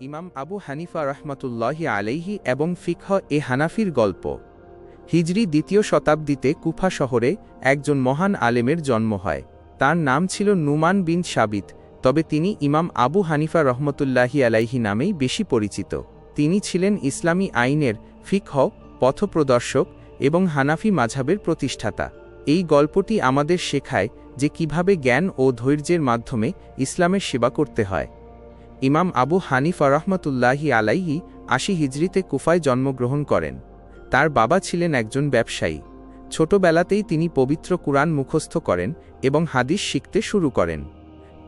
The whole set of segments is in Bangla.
ইমাম আবু হানিফা রহমতুল্লাহি আলাইহি এবং ফিকহ হানাফির গল্প। হিজরি ২য় শতাব্দীতে কুফা শহরে একজন মহান আলেমের জন্ম হয়। তার নাম ছিল নুমান বিন সাবিত, তবে তিনি ইমাম আবু হানিফা রহমতুল্লাহি আলাইহি নামেই বেশি পরিচিত। তিনি ছিলেন ইসলামী আইনের, ফিকহ, পথপ্রদর্শক এবং হানাফি মাযহাবের প্রতিষ্ঠাতা। এই গল্পটি আমাদের শেখায় যে কিভাবে জ্ঞান ও ধৈর্যের মাধ্যমে ইসলামের সেবা করতে হয়। ইমাম আবু হানিফা রহমতুল্লাহি আলাইহি ৮০ হিজরিতে কুফায় জন্মগ্রহণ করেন। তার বাবা ছিলেন একজন ব্যবসায়ী। ছোটবেলাতেই তিনি পবিত্র কুরআন মুখস্থ করেন এবং হাদিস শিখতে শুরু করেন।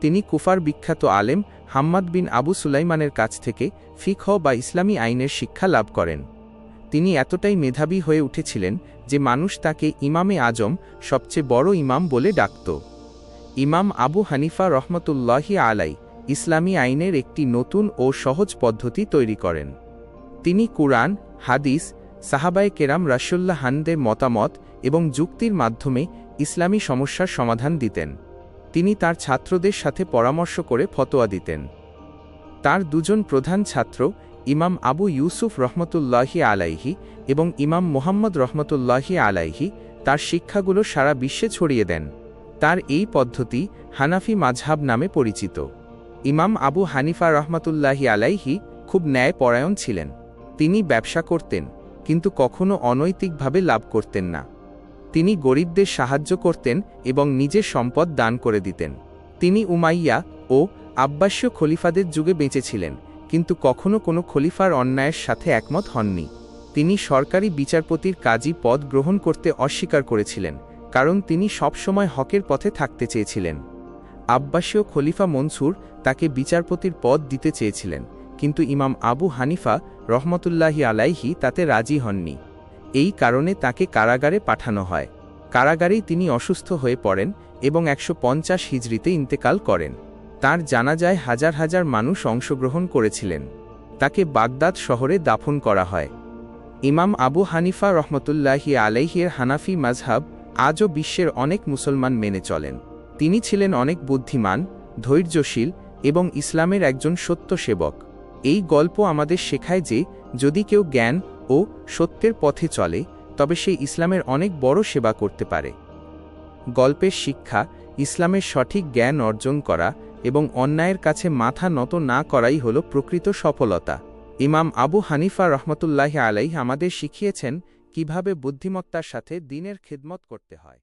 তিনি কুফার বিখ্যাত আলেম হাম্মাদ বিন আবু সুলাইমানের কাছ থেকে ফিকহ বা ইসলামী আইনের শিক্ষা লাভ করেন। তিনি এতটাই মেধাবী হয়ে উঠেছিলেন যে মানুষ তাকে ইমামে আজম, সবচেয়ে বড় ইমাম বলে ডাকত। ইমাম আবু হানিফা রহমতুল্লাহি আলাই ইসলামী আইনের একটি নতুন ও সহজ পদ্ধতি তৈরি করেন। তিনি কুরআন, হাদিস, সাহাবায়ে কেরাম রাসূলুল্লাহদের মতামত এবং যুক্তির মাধ্যমে ইসলামী সমস্যার সমাধান দিতেন। তিনি তার ছাত্রদের সাথে পরামর্শ করে ফতোয়া দিতেন। তার দুজন প্রধান ছাত্র ইমাম আবু ইউসুফ রহমতুল্লাহি আলাইহি এবং ইমাম মুহাম্মদ রহমতুল্লাহি আলাইহি তার শিক্ষাগুলো সারা বিশ্বে ছড়িয়ে দেন। তার এই পদ্ধতি হানাফি মাযহাব নামে পরিচিত। ইমাম আবু হানিফা রহমতুল্লাহি আলাইহি খুব ন্যায়পরায়ণ ছিলেন। তিনি ব্যবসা করতেন, কিন্তু কখনো অনৈতিকভাবে লাভ করতেন না। তিনি গরিবদের সাহায্য করতেন এবং নিজের সম্পদ দান করে দিতেন। তিনি উমাইয়া ও আব্বাসীয় খলিফাদের যুগে বেঁচেছিলেন, কিন্তু কখনো কোনো খলিফার অন্যায়ের সাথে একমত হননি। তিনি সরকারি বিচারপতির কাজী পদ গ্রহণ করতে অস্বীকার করেছিলেন, কারণ তিনি সবসময় হকের পথে থাকতে চেয়েছিলেন। আব্বাসীয় খলিফা মনসুর তাকে বিচারপতির পদ দিতে চেয়েছিলেন, কিন্তু ইমাম আবু হানিফা রহমতুল্লাহি আলাইহি তাতে রাজি হননি। এই কারণে তাকে কারাগারে পাঠানো হয়। কারাগারেই তিনি অসুস্থ হয়ে পড়েন এবং ১৫০ হিজরিতে ইন্তেকাল করেন। তার জানাজায় হাজার হাজার মানুষ অংশগ্রহণ করেছিলেন। তাকে বাগদাদ শহরে দাফন করা হয়। ইমাম আবু হানিফা রহমতুল্লাহি আলাইহির হানাফি মাযহাব আজও বিশ্বের অনেক মুসলমান মেনে চলেন। তিনি ছিলেন অনেক বুদ্ধিমান, ধৈর্যশীল এবং ইসলামের একজন সত্য সেবক। এই গল্প আমাদের শেখায় যে যদি কেউ জ্ঞান ও সত্যের পথে চলে, তবে সে ইসলামের অনেক বড় সেবা করতে পারে। গল্পের শিক্ষা ইসলামের সঠিক জ্ঞান অর্জন করা এবং অন্যায়ের কাছে মাথা নত না করাই হল প্রকৃত সফলতা। ইমাম আবু হানিফা রহমতুল্লাহি আলাইহি আমাদের শিখিয়েছেন কিভাবে বুদ্ধিমত্তার সাথে দ্বীনের খিদমত করতে হয়।